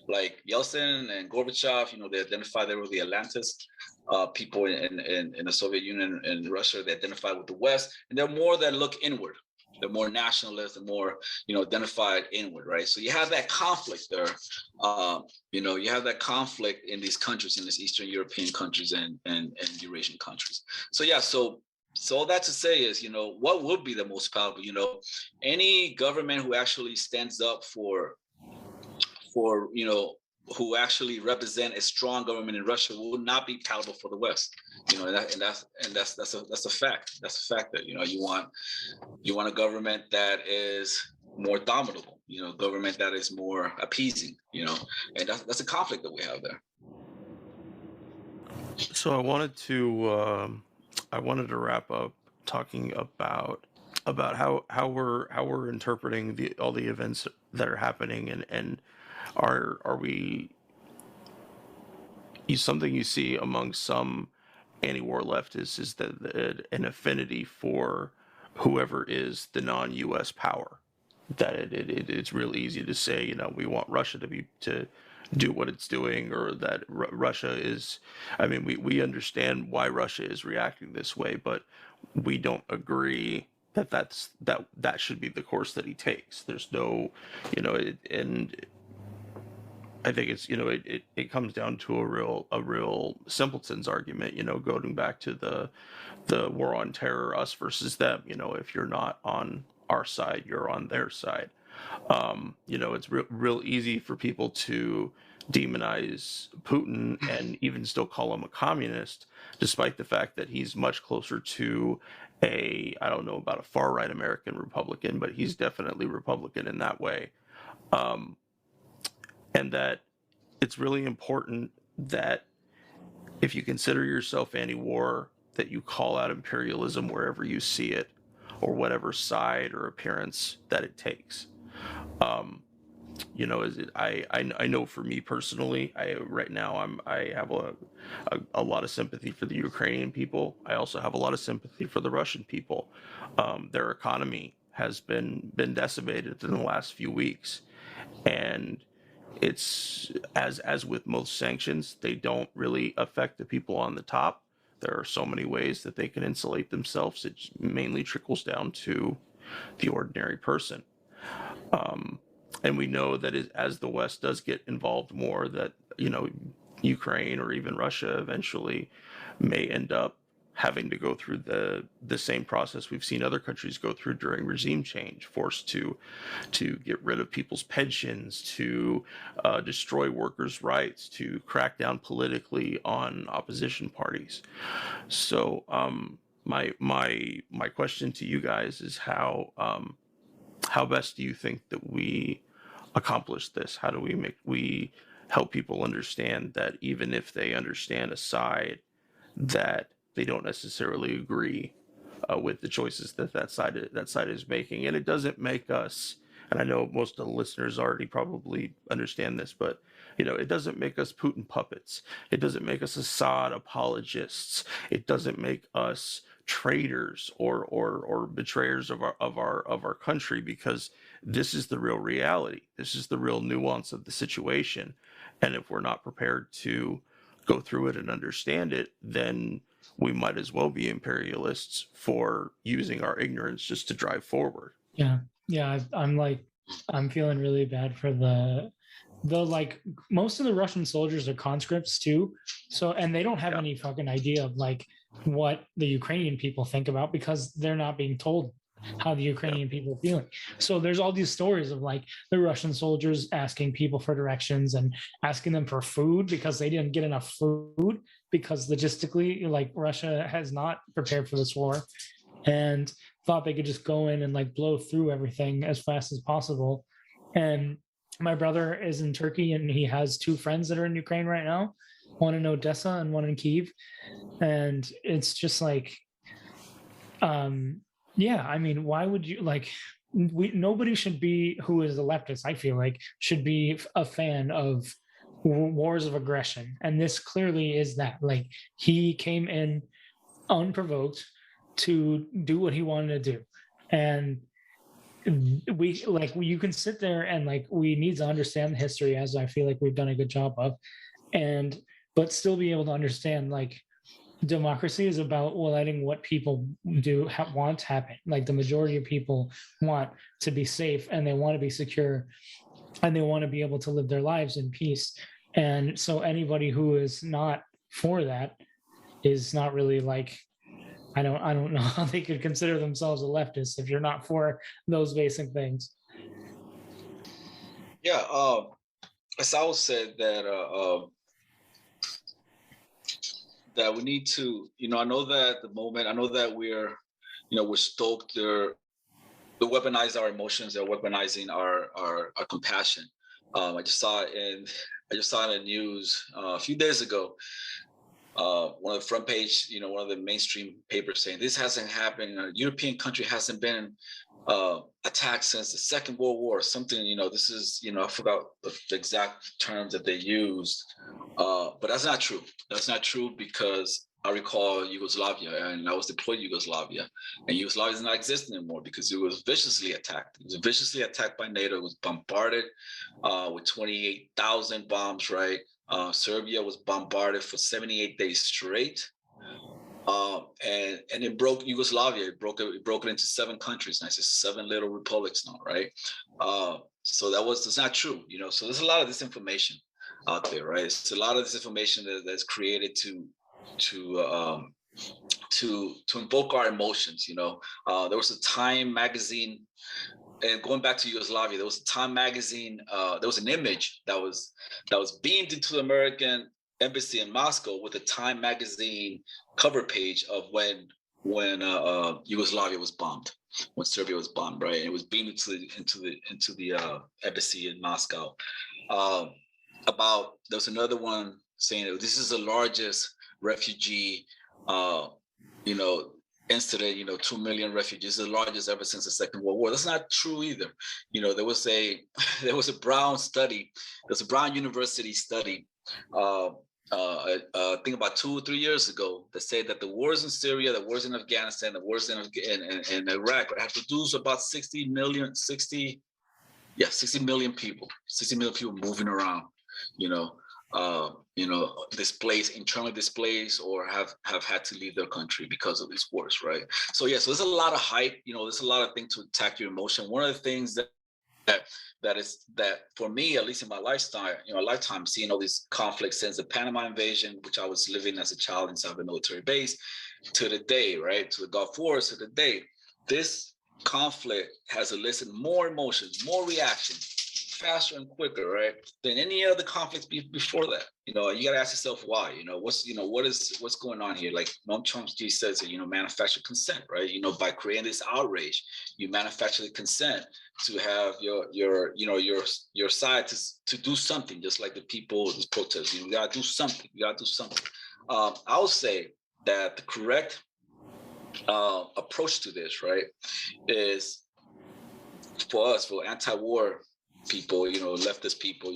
like Yeltsin and Gorbachev. They identify they were the Atlantis. People in the Soviet Union and Russia, they identify with the West, and there are more that look inward. they're more nationalist and more, identified inward, right? So you have that conflict there. You have that conflict in these countries, in these Eastern European countries and Eurasian countries. So yeah, so all that to say is, what would be the most powerful? Any government who actually stands up for who actually represent a strong government in Russia will not be palatable for the West. That's a fact. That's a fact that you want a government that is more dominable, government that is more appeasing, and that's a conflict that we have there. So I wanted to wrap up talking about how we're interpreting all the events that are happening, and are we something you see among some anti-war leftists is that an affinity for whoever is the non-U.S. power, that it's real easy to say, we want Russia to do what it's doing, or that Russia is, I mean, we understand why Russia is reacting this way, but we don't agree that should be the course that he takes. There's no, and I think it's, it comes down to a real simpleton's argument, going back to the war on terror, us versus them. If you're not on our side, you're on their side. It's real easy for people to demonize Putin and even still call him a communist, despite the fact that he's much closer to I don't know about a far right American Republican, but he's definitely Republican in that way. And that it's really important that if you consider yourself anti-war, that you call out imperialism wherever you see it, or whatever side or appearance that it takes. I know for me personally, right now I have a lot of sympathy for the Ukrainian people. I also have a lot of sympathy for the Russian people. Their economy has been decimated in the last few weeks, and it's as with most sanctions, they don't really affect the people on the top. There are so many ways that they can insulate themselves. It mainly trickles down to the ordinary person. And we know that as the West does get involved more, that, Ukraine or even Russia eventually may end up having to go through the same process we've seen other countries go through during regime change, forced to get rid of people's pensions, to destroy workers' rights, to crack down politically on opposition parties. So my question to you guys is how best do you think that we accomplish this? How do we help people understand that even if they understand a side, that they don't necessarily agree with the choices that side is making? And it doesn't make us, and I know most of the listeners already probably understand this, but it doesn't make us Putin puppets. It doesn't make us Assad apologists. It doesn't make us traitors or betrayers of our country, because this is the real reality. This is the real nuance of the situation. And if we're not prepared to go through it and understand it, then we might as well be imperialists for using our ignorance just to drive forward. Yeah. I'm feeling really bad for the most of the Russian soldiers are conscripts too. So, and they don't have any fucking idea of what the Ukrainian people think about, because they're not being told how the Ukrainian people are feeling. So there's all these stories of the Russian soldiers asking people for directions and asking them for food because they didn't get enough food, because logistically, Russia has not prepared for this war and thought they could just go in and blow through everything as fast as possible. And my brother is in Turkey, and he has two friends that are in Ukraine right now, one in Odessa and one in Kyiv. And it's just why would you nobody should be, who is a leftist, I feel should be a fan of wars of aggression. And this clearly is that. He came in unprovoked to do what he wanted to do. And you can sit there and we need to understand the history, as I feel we've done a good job of, but still be able to understand democracy is about letting what people want to happen. Like the majority of people want to be safe and they want to be secure and they want to be able to live their lives in peace. And so anybody who is not for that is not really like, I don't know how they could consider themselves a leftist if you're not for those basic things. Yeah, Asao said that we need to, I know that we're, we're stoked. They weaponize our emotions. They're weaponizing our compassion. I just saw it in the news a few days ago. One of the front page, one of the mainstream papers saying this hasn't happened. A European country hasn't been attacked since the Second World War. Something, this is, I forgot the exact terms that they used, but that's not true. That's not true because I recall Yugoslavia, and I was deployed to Yugoslavia, and Yugoslavia does not exist anymore because it was viciously attacked. It was viciously attacked by NATO. It was bombarded with 28,000 bombs, right? Serbia was bombarded for 78 days straight. And it broke Yugoslavia. It broke it into 7 countries. And I said 7 little republics now, right? So that's not true, So there's a lot of disinformation out there, right? It's a lot of disinformation that's created to invoke our emotions. There was a Time magazine, and going back to Yugoslavia, there was a Time magazine. There was an image that was beamed into the American embassy in Moscow with a Time magazine cover page of when Yugoslavia was bombed, when Serbia was bombed, right? And it was beamed into the embassy in Moscow. There was another one saying that this is the largest refugee, incident. 2 million refugees, the largest ever since the Second World War. That's not true either. There was a Brown study. There's a Brown University study. I think about 2 or 3 years ago, that said that the wars in Syria, the wars in Afghanistan, the wars in Iraq have produced about 60 million people. 60 million people moving around. Displaced, internally displaced, or have had to leave their country because of these wars, right? So there's a lot of hype. There's a lot of things to attack your emotion. One of the things that for me, at least in my lifetime, seeing all these conflicts since the Panama invasion, which I was living as a child inside the military base, to the day, right, to the Gulf Wars, to the day, this conflict has elicited more emotions, more reaction, faster and quicker, right, than any other conflicts before that. You got to ask yourself why. What's going on here? Like Noam Chomsky says, manufacture consent, right? By creating this outrage, you manufacture the consent to have your side to do something, just like the people who protest. You got to do something. I would say that the correct approach to this, right, is for anti-war people, leftist people,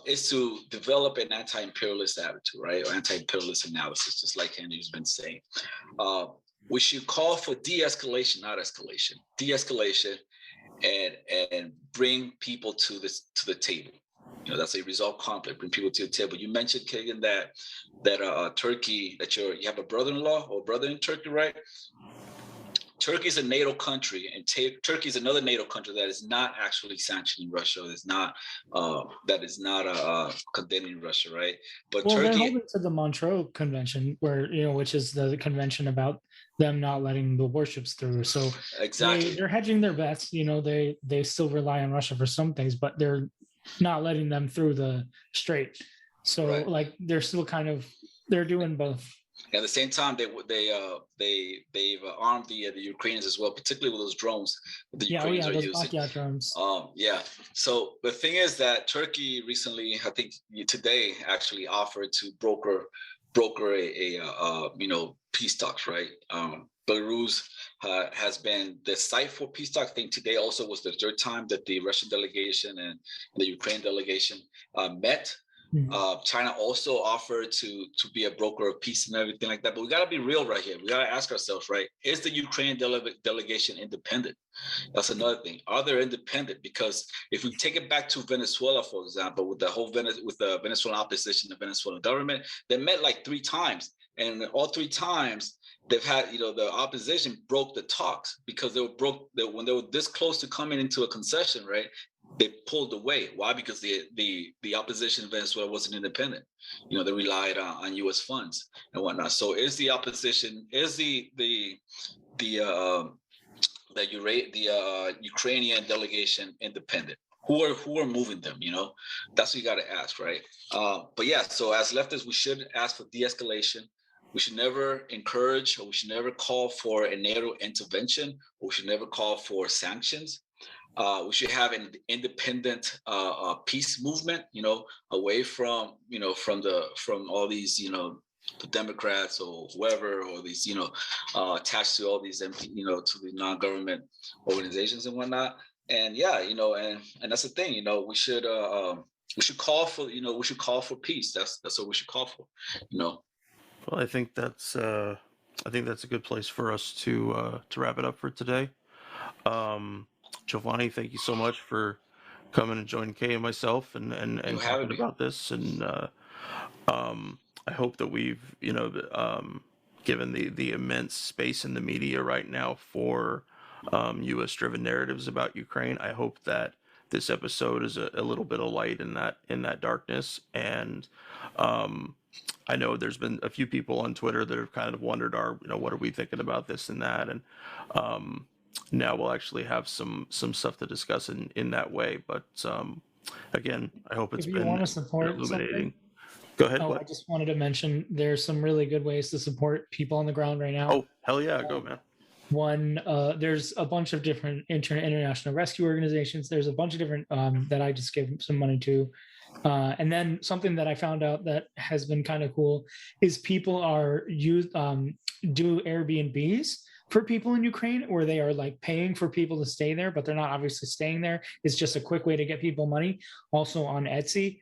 is to develop an anti-imperialist attitude, right, or anti-imperialist analysis, just like Henry's been saying. We should call for de-escalation, not escalation. De-escalation, and bring people to the table. That's a resolve conflict. Bring people to the table. You mentioned, Kagan, that Turkey, that you have a brother-in-law or brother in Turkey, right? Turkey is a NATO country, and Turkey is another NATO country that is not actually sanctioning Russia. That is not condemning Russia, right? But Turkey, they're holding to the Montreux Convention, where which is the convention about them not letting the warships through. So exactly, they're hedging their bets. They still rely on Russia for some things, but they're not letting them through the strait. So right. Like they're still they're doing both. At the same time, they've armed the Ukrainians as well, particularly with those drones that the Ukrainians are using. Drones. So the thing is that Turkey recently, I think today, actually offered to broker a peace talks, right? Belarus has been the site for peace talks. I think today also was the 3rd time that the Russian delegation and the Ukraine delegation met. China also offered to be a broker of peace and everything like that. But we got to be real right here. We got to ask ourselves, right? Is the Ukrainian delegation independent? That's another thing. Are they independent? Because if we take it back to Venezuela, for example, with the Venezuelan opposition, the Venezuelan government, they met like 3 times, and all 3 times they've had, the opposition broke the talks because when they were this close to coming into a concession, right? They pulled away. Why? Because the opposition in Venezuela wasn't independent. They relied on U.S. funds and whatnot. So is the opposition, is the Ukrainian delegation independent? Who are moving them? That's what you got to ask, right? But yeah, so as leftists, we should ask for de-escalation. We should never encourage, or we should never call for a NATO intervention, or we should never call for sanctions. We should have an independent peace movement, away from, from all these, the Democrats or whoever, or these, attached to all these, to the non-government organizations and whatnot. And yeah, and that's the thing, we should call for peace. That's what we should call for, Well, I think that's a good place for us to wrap it up for today. Jovanni, thank you so much for coming and joining Kay and myself and talking about this. And I hope that we've given the immense space in the media right now for U.S. driven narratives about Ukraine. I hope that this episode is a little bit of light in that darkness. And I know there's been a few people on Twitter that have kind of wondered, what are we thinking about this and that, and now we'll actually have some stuff to discuss in that way. But again, I hope it's been illuminating. Go ahead. I just wanted to mention there's some really good ways to support people on the ground right now. Oh, hell yeah, go man. One, there's a bunch of different international rescue organizations. There's a bunch of different that I just gave some money to. And then something that I found out that has been kind of cool is people are do Airbnbs for people in Ukraine, where they are like paying for people to stay there, but they're not obviously staying there. It's just a quick way to get people money. Also on Etsy,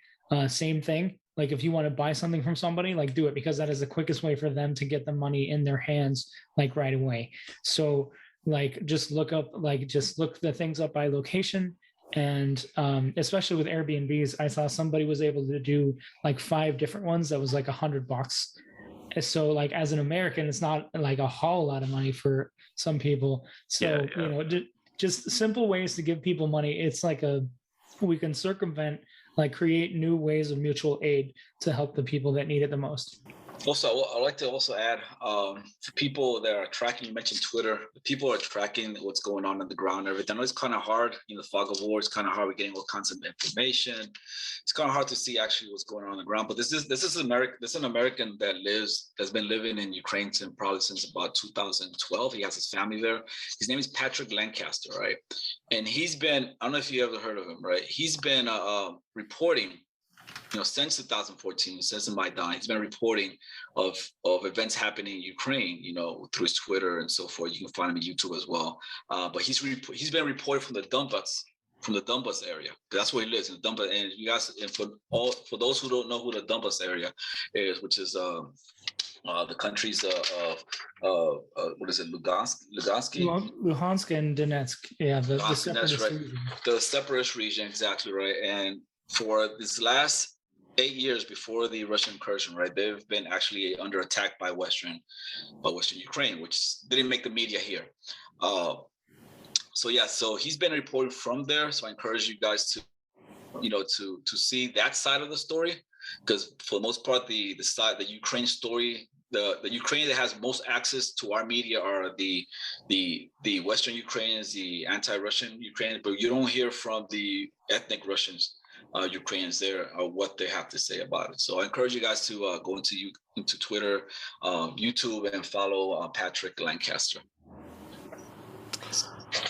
same thing. Like if you want to buy something from somebody, like do it, because that is the quickest way for them to get the money in their hands, like right away. So like just look the things up by location. And especially with Airbnbs, I saw somebody was able to do like 5 different ones that was like $100. So like as an American, it's not like a whole lot of money for some people. So just simple ways to give people money. It's like we can circumvent, like create new ways of mutual aid to help the people that need it the most. Also, I'd like to also add, for people that are tracking, you mentioned Twitter, people are tracking what's going on the ground and everything. I know it's kind of hard, the fog of war, it's kind of hard. We're getting all kinds of information. It's kind of hard to see actually what's going on the ground. But this is an American that's been living in Ukraine since about 2012. He has his family there. His name is Patrick Lancaster, right? And he's been, I don't know if you ever heard of him, right? He's been reporting, since 2014, since Maidan, he's been reporting of events happening in Ukraine, through his Twitter and so forth. You can find him on YouTube as well. But he's been reporting from the Donbas area. That's where he lives, in the Donbas. And you guys, and for those who don't know who the Donbas area is, which is the countries of what is it, Luhansk and Donetsk. Yeah, the separatist region. The separatist region, exactly right. And for this last 8 years before the Russian incursion, right, they've been actually under attack by Western Ukraine, which didn't make the media here. So he's been reporting from there. So I encourage you guys to, to see that side of the story, because for the most part, the Ukraine story, the Ukraine that has most access to our media are the Western Ukrainians, the anti-Russian Ukrainians, but you don't hear from the ethnic Russians. Ukrainians there, what they have to say about it. So I encourage you guys to go into Twitter, YouTube, and follow Patrick Lancaster.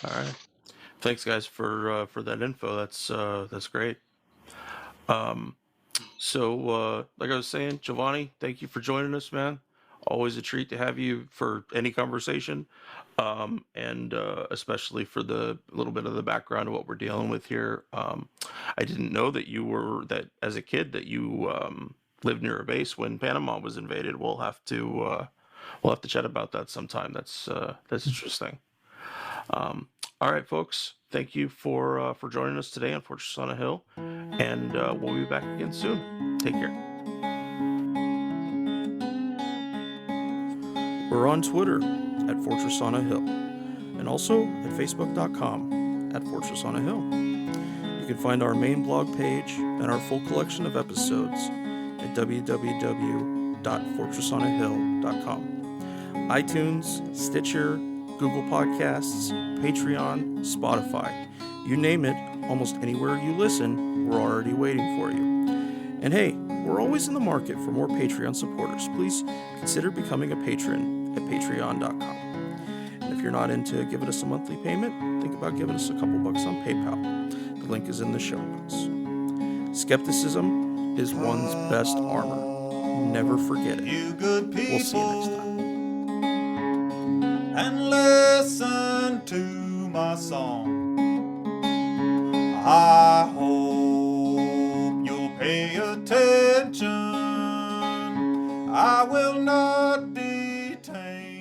All right, thanks guys for that info. That's great. So like I was saying, Jovanni, thank you for joining us, man. Always a treat to have you for any conversation, and especially for the little bit of the background of what we're dealing with here. I didn't know that as a kid that you lived near a base when Panama was invaded. We'll have to chat about that sometime. That's interesting. All right, folks. Thank you for joining us today on Fortress on a Hill, and we'll be back again soon. Take care. We're on Twitter at Fortress on a Hill, and also at Facebook.com at Fortress on a Hill. You can find our main blog page and our full collection of episodes at www.fortressonahill.com. iTunes, Stitcher, Google Podcasts, Patreon, Spotify. You name it, almost anywhere you listen, we're already waiting for you. And hey, we're always in the market for more Patreon supporters. Please consider becoming a patron at patreon.com. And if you're not into giving us a monthly payment, think about giving us a couple bucks on PayPal. The link is in the show notes. Skepticism is one's best armor. Never forget it. We'll see you next time. And listen to my song. I hope you'll pay attention. I will not detain